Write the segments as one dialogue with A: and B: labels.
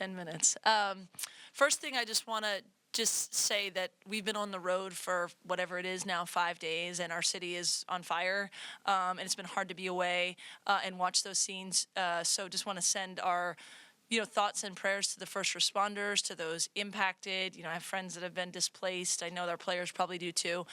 A: 10 minutes. First thing, I just want to just say that we've been on the road for whatever it is now, 5 days, and our city is on fire, and it's been hard to be away and watch those scenes. So just want to send our thoughts and prayers to the first responders, to those impacted. I have friends that have been displaced. I know their players probably do too.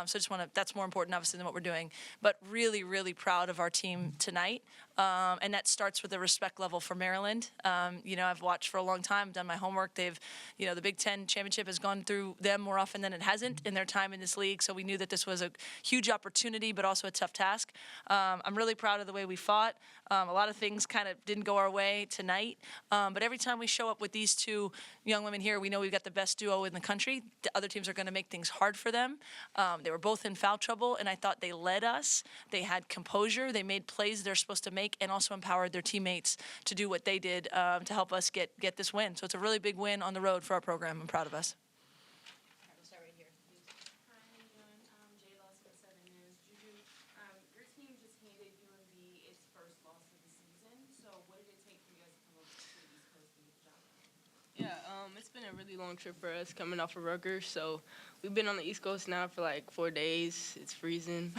A: So just that's more important, obviously, than what we're doing. But really, really proud of our team tonight. And that starts with the respect level for Maryland. I've watched for a long time, done my homework. They've, the Big Ten championship has gone through them more often than it hasn't in their time in this league. So we knew that this was a huge opportunity, but also a tough task. I'm really proud of the way we fought. A lot of things kind of didn't go our way tonight. But every time we show up with these two young women here, we know we've got the best duo in the country. The other teams are going to make things hard for them. They were both in foul trouble, and I thought they led us. They had composure. They made plays they're supposed to make and also empowered their teammates to do what they did to help us get this win. So it's a really big win on the road for our program. I'm proud of us.
B: It's been a really long trip for us coming off of Rutgers. So we've been on the East Coast now for like 4 days. It's freezing.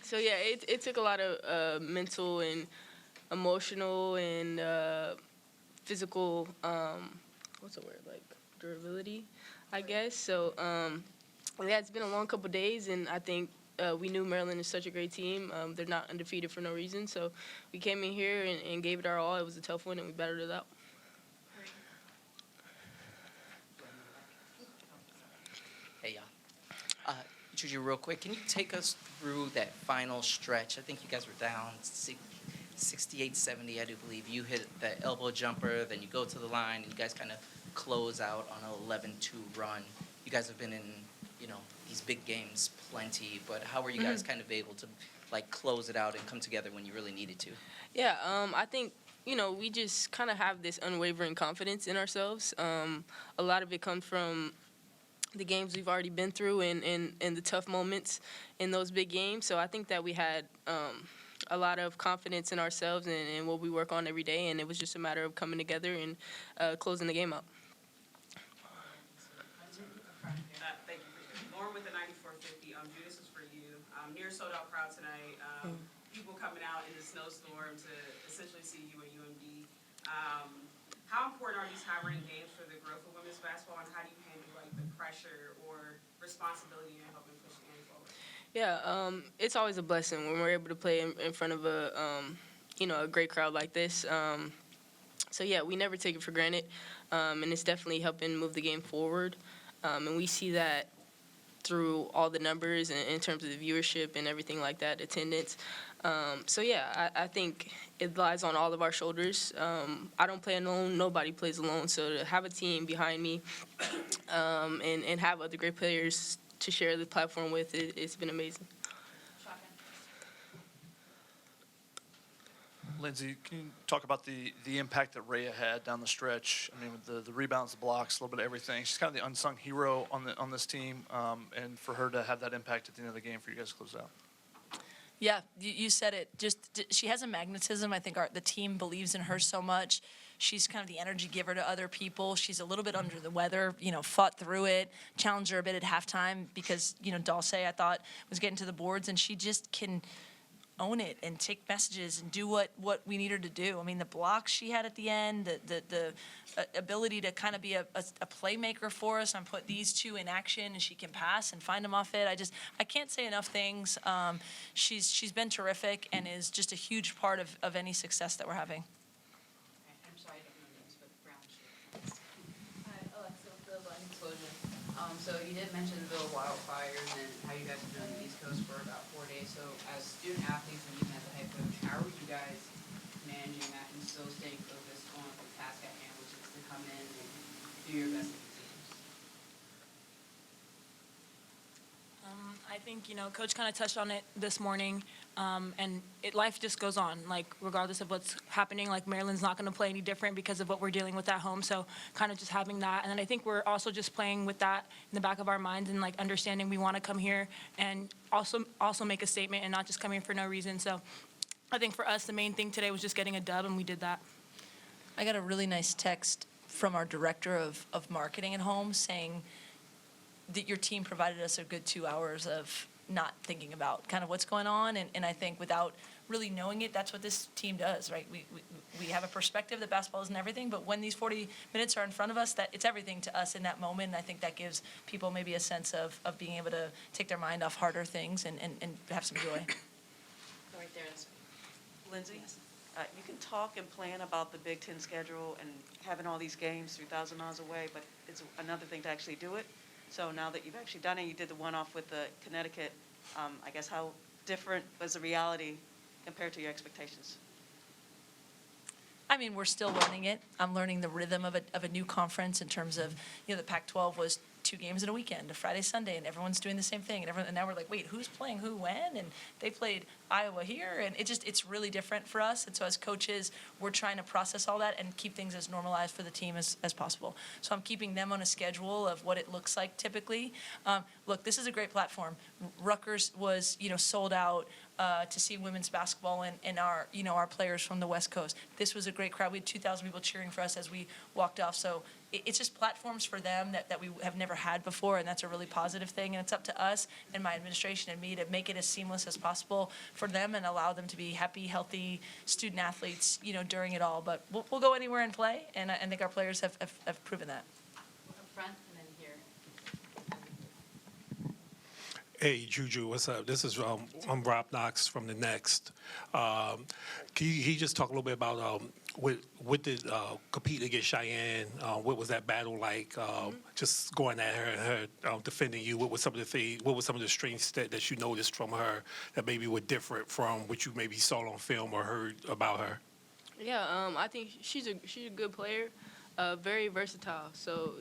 B: So yeah, it took a lot of mental and emotional and physical, what's the word, like durability, I guess. So yeah, it's been a long couple days, and I think we knew Maryland is such a great team. They're not undefeated for no reason. So we came in here and gave it our all. It was a tough one, and we battled it out.
C: Hey, y'all. Juju, real quick, can you take us through that final stretch? I think you guys were down 68-70, I do believe. You hit the elbow jumper, then you go to the line, and you guys kind of close out on an 11-2 run. You guys have been in, these big games plenty, but how were you guys kind of able to, close it out and come together when you really needed to?
B: Yeah, I think we just kind of have this unwavering confidence in ourselves. A lot of it comes from the games we've already been through and the tough moments in those big games. So I think that we had a lot of confidence in ourselves and what we work on every day, and it was just a matter of coming together and closing the game out.
D: Thank you. Lauren with the 9450. Judy, this is for you. Near sold-out crowd tonight. People coming out in the snowstorm to essentially see you at UMD. How important are these high-ranked games for the growth of women's basketball, and how do you handle the pressure or responsibility in helping push the game forward?
B: Yeah, it's always a blessing when we're able to play in front of a great crowd like this. So yeah, we never take it for granted, and it's definitely helping move the game forward. And we see that through all the numbers in terms of the viewership and everything like that, attendance. So yeah, I think it lies on all of our shoulders. I don't play alone. Nobody plays alone. So to have a team behind me and have other great players to share the platform with, it's been amazing.
E: Lindsay, can you talk about the impact that Rhea had down the stretch? I mean, with the rebounds, the blocks, a little bit of everything. She's kind of the unsung hero on this team, and for her to have that impact at the end of the game for you guys to close out.
A: Yeah, you said it. She has a magnetism. I think the team believes in her so much. She's kind of the energy giver to other people. She's a little bit under the weather, fought through it, challenged her a bit at halftime because, Dulce, I thought, was getting to the boards, and she just can own it and take messages and do what we need her to do. I mean, the blocks she had at the end, the ability to kind of be a playmaker for us and put these two in action, and she can pass and find them off it. I can't say enough things. She's been terrific and is just a huge part of any success that we're having.
F: I'm sorry, I don't know names, but brown shit. Hi, Alexa, the line explosion. So you did mention the wildfires and how you guys have been on the East Coast for about 4 days. So as student athletes and even as a head coach, how are you guys managing that and still staying focused on the task at hand, which is to come in and do your best with the teams?
G: I think, Coach kind of touched on it this morning, and life just goes on, regardless of what's happening. Maryland's not going to play any different because of what we're dealing with at home, so kind of just having that. And then I think we're also just playing with that in the back of our minds and, understanding we want to come here and also make a statement and not just come here for no reason. So I think for us, the main thing today was just getting a dub, and we did that.
A: I got a really nice text from our director of marketing at home saying that your team provided us a good 2 hours of not thinking about kind of what's going on. And I think without really knowing it, that's what this team does, right? We have a perspective that basketball isn't everything, but when these 40 minutes are in front of us, that it's everything to us in that moment. And I think that gives people maybe a sense of being able to take their mind off harder things and have some joy.
F: Go right there. This way.
H: Lindsay, you can talk and plan about the Big Ten schedule and having all these games 3,000 miles away, but it's another thing to actually do it. So now that you've actually done it, you did the one-off with the Connecticut, I guess how different was the reality compared to your expectations?
A: I mean, we're still learning it. I'm learning the rhythm of a new conference in terms of, the Pac-12 was 2 games in a weekend, a Friday, Sunday, and everyone's doing the same thing. And now we're like, wait, who's playing who when? And they played Iowa here, and it's really different for us. And so as coaches, we're trying to process all that and keep things as normalized for the team as possible. So I'm keeping them on a schedule of what it looks like typically. Look, this is a great platform. Rutgers was, sold out to see women's basketball and our, our players from the West Coast. This was a great crowd. We had 2,000 people cheering for us as we walked off. So it's just platforms for them that we have never had before, and that's a really positive thing. And it's up to us and my administration and me to make it as seamless as possible for them and allow them to be happy, healthy student athletes, during it all. But we'll go anywhere and play, and I think our players have proven that.
F: Up front and then here.
I: Hey, Juju, what's up? This is I'm Rob Knox from The Next. Can you just talk a little bit about what did competing against Cheyenne? What was that battle like? Just going at her defending you. What were some of the strengths that you noticed from her that maybe were different from what you maybe saw on film or heard about her?
B: Yeah, I think she's a good player, very versatile. So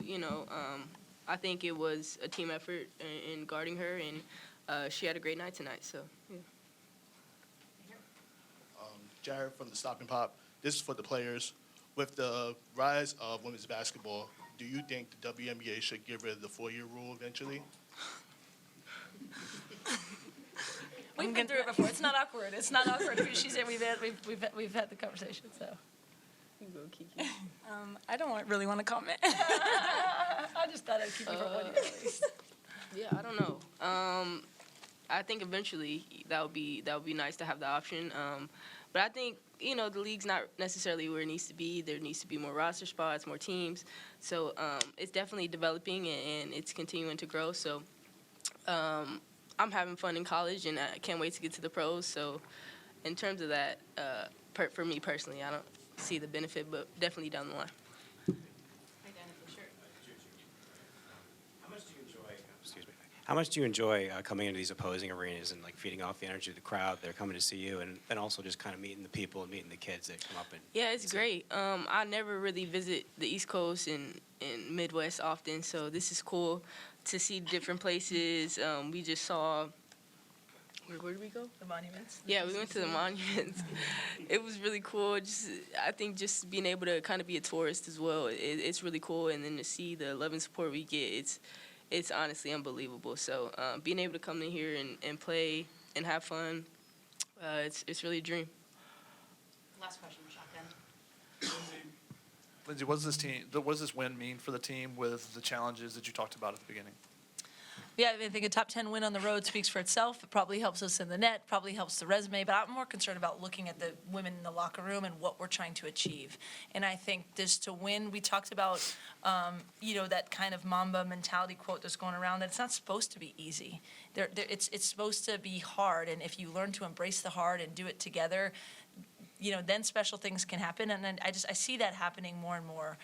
B: I think it was a team effort in guarding her, and she had a great night tonight. So yeah.
J: Jared from the Stop and Pop. This is for the players. With the rise of women's basketball, do you think the WNBA should get rid of the 4-year rule eventually?
A: We've been through it before. It's not awkward. It's not awkward. She's we've had the conversation. So
B: You go, Kiki.
G: I don't really want to comment.
A: I just thought I'd keep it for 1 year at least.
B: Yeah, I don't know. I think eventually that would be nice to have the option. But I think the league's not necessarily where it needs to be. There needs to be more roster spots, more teams. So it's definitely developing and it's continuing to grow. So I'm having fun in college and I can't wait to get to the pros. So in terms of that, for me personally, I don't see the benefit, but definitely down the line.
K: How much do you enjoy coming into these opposing arenas and feeding off the energy of the crowd that are coming to see you, and also just kind of meeting the people and meeting the kids that come up and?
B: Yeah, it's great. I never really visit the East Coast and Midwest often, so this is cool to see different places. We just saw. Where did we go?
A: The monuments.
B: Yeah, we went to the monuments. It was really cool. I think just being able to kind of be a tourist as well, it's really cool. And then to see the love and support we get, it's honestly unbelievable. So being able to come in here and play and have fun, it's really a dream.
F: Last question, shotgun.
E: Lindsay, what does this win mean for the team with the challenges that you talked about at the beginning?
A: Yeah, I think a top 10 win on the road speaks for itself. It probably helps us in the net, probably helps the resume, but I'm more concerned about looking at the women in the locker room and what we're trying to achieve. And I think this to win, we talked about, that kind of Mamba mentality quote that's going around, that it's not supposed to be easy. It's supposed to be hard, and if you learn to embrace the hard and do it together, then special things can happen. And then I see that happening more and more.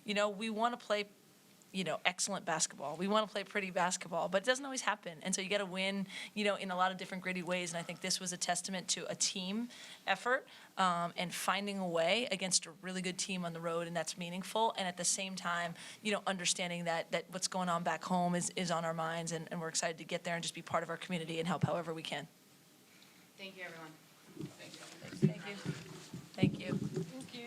A: We want to play excellent basketball. We want to play pretty basketball, but it doesn't always happen. And so you got to win, in a lot of different gritty ways. And I think this was a testament to a team effort and finding a way against a really good team on the road, and that's meaningful. And at the same time, understanding that what's going on back home is on our minds, and we're excited to get there and just be part of our community and help however we can.
F: Thank you, everyone.
A: Thank you. Thank you. Thank you.